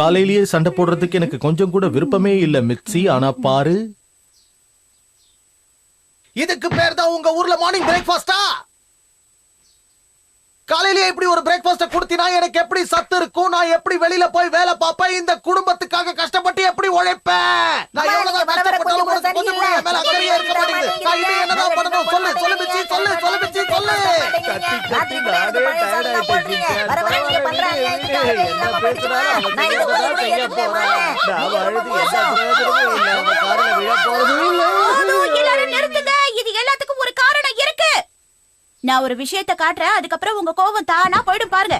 காலையிலேயே சண்டை போடுறதுக்கு எனக்கு கொஞ்சம் கூட விருப்பமே இல்ல மிச்சி. ஆனா பாரு, இதுக்கு பேர் தான் உங்க ஊர்ல மார்னிங் பிரேக்ஃபாஸ்டா? காலையிலேயே இப்படி ஒரு பிரேக்ஃபாஸ்ட் கொடுத்தினா எனக்கு எப்படி சத்து இருக்கும்? நான் எப்படி வெளியில போய் வேலை பார்ப்பேன்? இந்த குடும்பத்துக்காக கஷ்டப்பட்டு எப்படி உழைப்பேன்? நான் எவ்வளவுதான் கஷ்டப்பட்டாலும் உனக்கு கொஞ்சம் கூட என் மேல அக்கறையே இருக்க மாட்டேங்குது. நான் இனி என்னதான் பண்ணணும்? சொல்லு சொல்லு மிச்சி, சொல்லு சொல்லு மிச்சி, சொல்லு. கத்தி கத்தி நானே டயர்ட் ஆயிட்டேன். என்ன பேசுறாரு? நான் செய்ய போறேன். நான் அழுது என்ன பிரயோஜனமும் இல்ல. அவங்க காரணம் விழ போறதும் இல்ல. எல்லாரும் நிறுத்துங்க. இது எல்லாத்துக்கும் ஒரு காரணம் இருக்கு. நான் ஒரு விஷயத்தை காட்டுறேன், அதுக்கப்புறம் உங்க கோபம் தானா போயிடும் பாருங்க.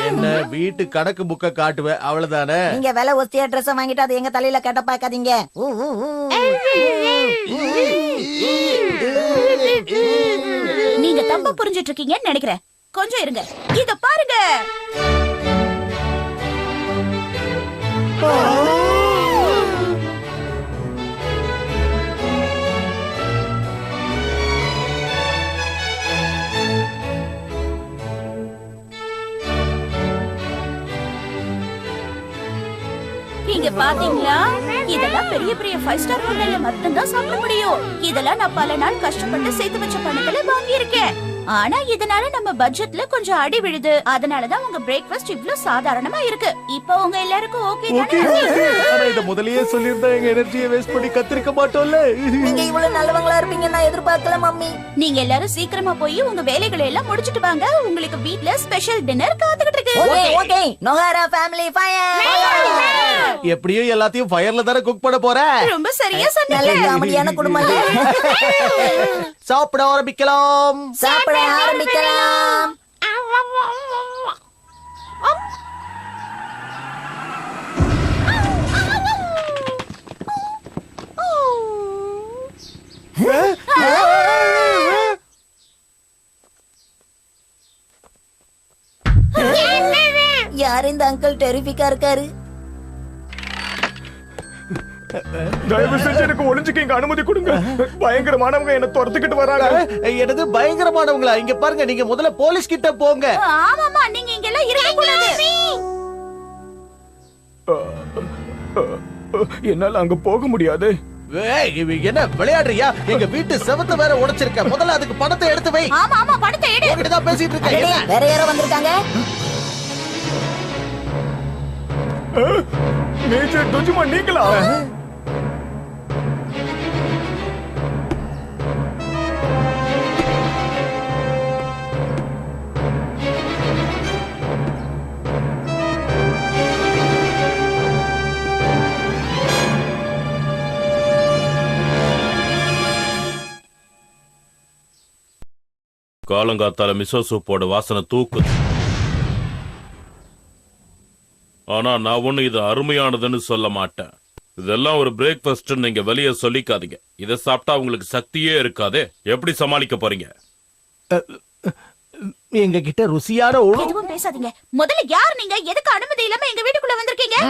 என்ன வீட்டு கணக்கு புக்க காட்டுவேன் அவ்வளவுதானே? நீங்க விலை ஒஸ்தியா ட்ரெஸ் வாங்கிட்டு அது எங்க தலையில கேட்ட பாக்காதீங்க. நீங்க தப்பா புரிஞ்சிட்டு இருக்கீங்கன்னு நினைக்கிறேன். கொஞ்சம் இருங்க, இத பாருங்க. நீங்க பாத்தீங்களா? இதெல்லாம் பெரிய பெரிய 5 ஸ்டார் ஹோட்டல்ல மட்டும்தான் சாப்பிட முடியும். இதெல்லாம் நான் பல நாள் கஷ்டப்பட்டு சேர்த்து வச்ச பணத்துல வாங்கி இருக்கேன். ஆனா இதனால நம்ம பட்ஜெட்ல கொஞ்சம் அடி விழுது. அதனாலதான் உங்க பிரேக்ஃபாஸ்ட் இவ்ளோ சாதாரணமா இருக்கு. இப்போ உங்க எல்லாருக்கும் ஓகே தானே? ஆனா இத முதல்லயே சொல்லிருந்தா எங்க எனர்ஜியை வேஸ்ட் பண்ணி கத்திருக்க மாட்டோம்ல. நீங்க இவ்வளவு நல்லவங்களா இருப்பீங்க நான் எதிர்பார்க்கல மம்மி. நீங்க எல்லாரும் சீக்கிரமா போய் உங்க வேலைகளை எல்லாம் முடிச்சிட்டு வாங்க. உங்களுக்கு வீட்ல ஸ்பெஷல் டின்னர் காத்துக்கிட்டு இருக்கு. Okay okay. Nohara family fire. எப்படியும் எல்லாத்தையும் ஃபயர்ல தான குக் பண்ண போற. ரொம்ப சரியா நல்ல சொன்னீங்க. காமெடியான குடும்பம். சாப்பிட ஆரம்பிக்கலாம். சாப்பிட ஆரம்பிக்கலாம். யார் இந்த அங்கிள்? டெரிஃபிக்கா இருக்காரு. தயவு செஞ்சு எனக்கு ஒளிஞ்சுக்க அனுமதி கொடுங்க. பயங்கரமானவங்க என்ன துரத்துக்கிட்டு வராங்க. எனது பயங்கரமானவங்களா? இங்க பாருங்க, நீங்க முதல்ல போலீஸ் கிட்ட போங்க. ஆமாமா, நீங்க இங்க எல்லாம் இருக்க கூடாது. என்னால அங்க போக முடியாது. என்ன விளையாடுறியா? எங்க வீட்டு செவத்தை வேற உடைச்சிருக்க. முதல்ல அதுக்கு பணத்தை எடுத்து வை. ஆமா ஆமா, பணத்தை எடு. உன்கிட்ட தான் பேசிட்டு இருக்கேன். வேற யாரோ வந்திருக்காங்க. மேஜர் டொஜிமா நீங்களா? காலங்காத்தால மிசோ சூப்போட வாசனை தூக்குது. ஆனா நான் ஒண்ணு இது அருமையானதுன்னு சொல்ல மாட்டேன். இதெல்லாம் ஒரு பிரேக்ஃபாஸ்ட் நீங்க வெளியே சொல்லிக்காதீங்க. இதை சாப்பிட்டா உங்களுக்கு சக்தியே இருக்காதே. எப்படி சமாளிக்க போறீங்க? எங்க கிட்ட ருசியான எதுவும் பேசாதீங்க. முதல்ல யார் நீங்க? எதுக்கு அனுமதி இல்லாம எங்க வீட்டுக்குள்ள வந்திருக்கீங்க?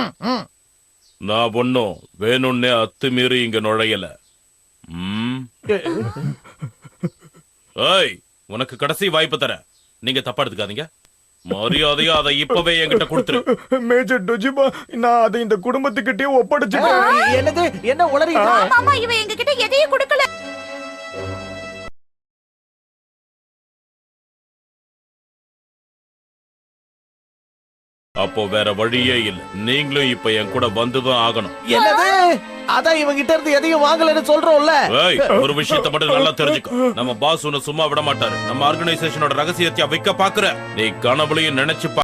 நான் ஒன்னும் வேணும்னே அத்துமீறி இங்க நுழையல. ஏய், உனக்கு கடைசி வாய்ப்பு தரேன். நீங்க தப்பா எடுத்துக்காதீங்க. மரியாதையா அதை இப்பவே என்கிட்ட கொடுத்துரு. மேஜர் டொஜிமா, நான் அதை இந்த குடும்பத்துக்கிட்டே ஒப்படைச்சிட்டேன். என்னது? என்ன உளறி? ஆமாமா, இவ எங்க கிட்ட எதையும் கொடுக்கல. அப்போ வேற வழியே இல்ல. நீங்களும் இப்ப என் கூட வந்துதான் ஆகணும். என்னது? அதான் இவங்கிட்ட இருந்து எதையும் வாங்கலன்னு சொல்றோம்ல. ஒரு விஷயத்தை மட்டும் நல்லா தெரிஞ்சுக்கோ. நம்ம பாஸ் உன்னை சும்மா விட மாட்டாரு. நம்ம ஆர்கனைசேஷனோட ரகசியத்தை வைக்க பாக்குற. நீ கனவுலையும் நினைச்சு